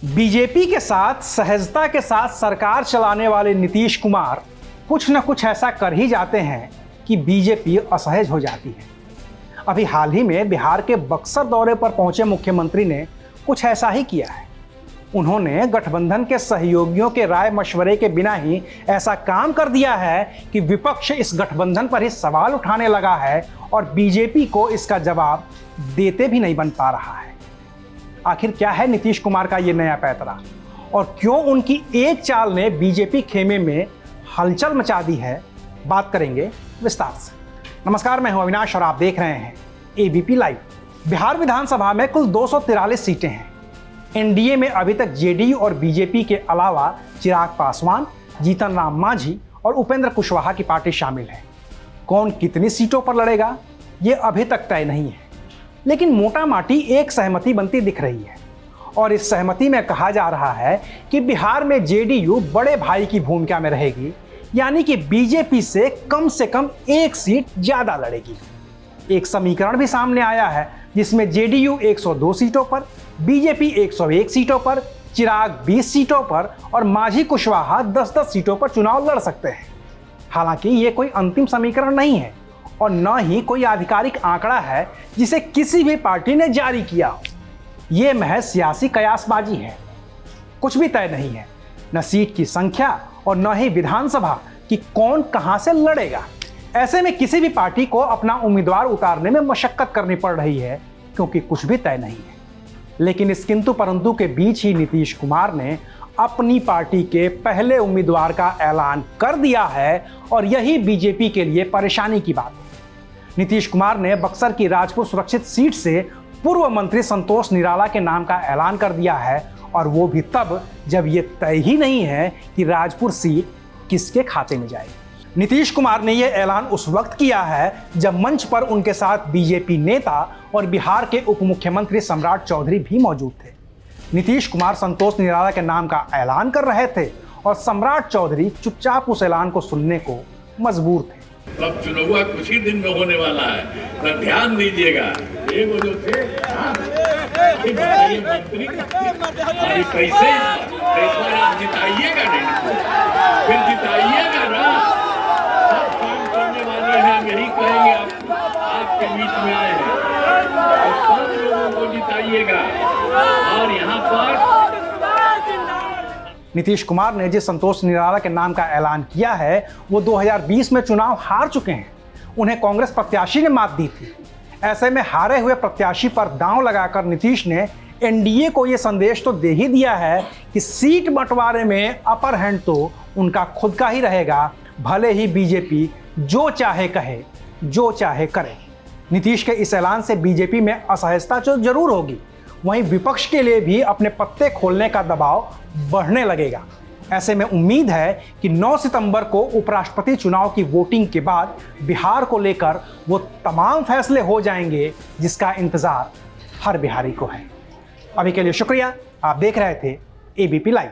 BJP के साथ सहजता के साथ सरकार चलाने वाले नीतीश कुमार कुछ न कुछ ऐसा कर ही जाते हैं कि बीजेपी असहज हो जाती है। अभी हाल ही में बिहार के बक्सर दौरे पर पहुंचे मुख्यमंत्री ने कुछ ऐसा ही किया है। उन्होंने गठबंधन के सहयोगियों के राय मशवरे के बिना ही ऐसा काम कर दिया है कि विपक्ष इस गठबंधन पर ही सवाल उठाने लगा है और बीजेपी को इसका जवाब देते भी नहीं बन पा रहा है। आखिर क्या है नीतीश कुमार का ये नया पैंतरा और क्यों उनकी एक चाल ने बीजेपी खेमे में हलचल मचा दी है, बात करेंगे विस्तार से। नमस्कार, मैं हूं अविनाश और आप देख रहे हैं एबीपी लाइव। बिहार विधानसभा में कुल 243 सीटें हैं। एनडीए में अभी तक जेडीयू और बीजेपी के अलावा चिराग पासवान, जीतन राम मांझी और उपेंद्र कुशवाहा की पार्टी शामिल है। कौन कितनी सीटों पर लड़ेगा ये अभी तक तय नहीं है, लेकिन मोटा माटी एक सहमति बनती दिख रही है और इस सहमति में कहा जा रहा है कि बिहार में जेडीयू बड़े भाई की भूमिका में रहेगी, यानी कि बीजेपी से कम एक सीट ज्यादा लड़ेगी। एक समीकरण भी सामने आया है जिसमें जेडीयू 102 सीटों पर, बीजेपी 101 सीटों पर, चिराग 20 सीटों पर और मांझी कुशवाहा 10-10 सीटों पर चुनाव लड़ सकते हैं। हालांकि ये कोई अंतिम समीकरण नहीं है और न ही कोई आधिकारिक आंकड़ा है जिसे किसी भी पार्टी ने जारी किया हो। ये महज सियासी कयासबाजी है। कुछ भी तय नहीं है, न सीट की संख्या और न ही विधानसभा कि कौन कहां से लड़ेगा। ऐसे में किसी भी पार्टी को अपना उम्मीदवार उतारने में मशक्कत करनी पड़ रही है क्योंकि कुछ भी तय नहीं है। लेकिन इस किंतु परंतु के बीच ही नीतीश कुमार ने अपनी पार्टी के पहले उम्मीदवार का ऐलान कर दिया है और यही बीजेपी के लिए परेशानी की बात है। नीतीश कुमार ने बक्सर की राजपुर सुरक्षित सीट से पूर्व मंत्री संतोष निराला के नाम का ऐलान कर दिया है और वो भी तब जब ये तय ही नहीं है कि राजपुर सीट किसके खाते में जाएगी। नीतीश कुमार ने यह ऐलान उस वक्त किया है जब मंच पर उनके साथ बीजेपी नेता और बिहार के उप मुख्यमंत्री सम्राट चौधरी भी मौजूद थे। नीतीश कुमार संतोष निराला के नाम का ऐलान कर रहे थे और सम्राट चौधरी चुपचाप उस ऐलान को सुनने को मजबूर थे। अब चुनाव कुछ ही दिन में होने वाला है, तो ध्यान दीजिएगा। ये वो जो थे मंत्री, अरे कैसे आप जिताइएगा नहीं, फिर जिताइएगा ना। सब काम करने वाले हैं, यही कहेंगे आपके बीच में आए हैं, तो सब लोगों को जिताइएगा। और यहाँ पर नीतीश कुमार ने जिस संतोष निराला के नाम का ऐलान किया है वो 2020 में चुनाव हार चुके हैं। उन्हें कांग्रेस प्रत्याशी ने मात दी थी। ऐसे में हारे हुए प्रत्याशी पर दांव लगाकर नीतीश ने एनडीए को यह संदेश तो दे ही दिया है कि सीट बंटवारे में अपर हैंड तो उनका खुद का ही रहेगा, भले ही बीजेपी जो चाहे कहे, जो चाहे करे। नीतीश के इस ऐलान से बीजेपी में असहजता तो जरूर होगी, वहीं विपक्ष के लिए भी अपने पत्ते खोलने का दबाव बढ़ने लगेगा। ऐसे में उम्मीद है कि 9 सितंबर को उपराष्ट्रपति चुनाव की वोटिंग के बाद बिहार को लेकर वो तमाम फैसले हो जाएंगे जिसका इंतजार हर बिहारी को है। अभी के लिए शुक्रिया। आप देख रहे थे एबीपी लाइव।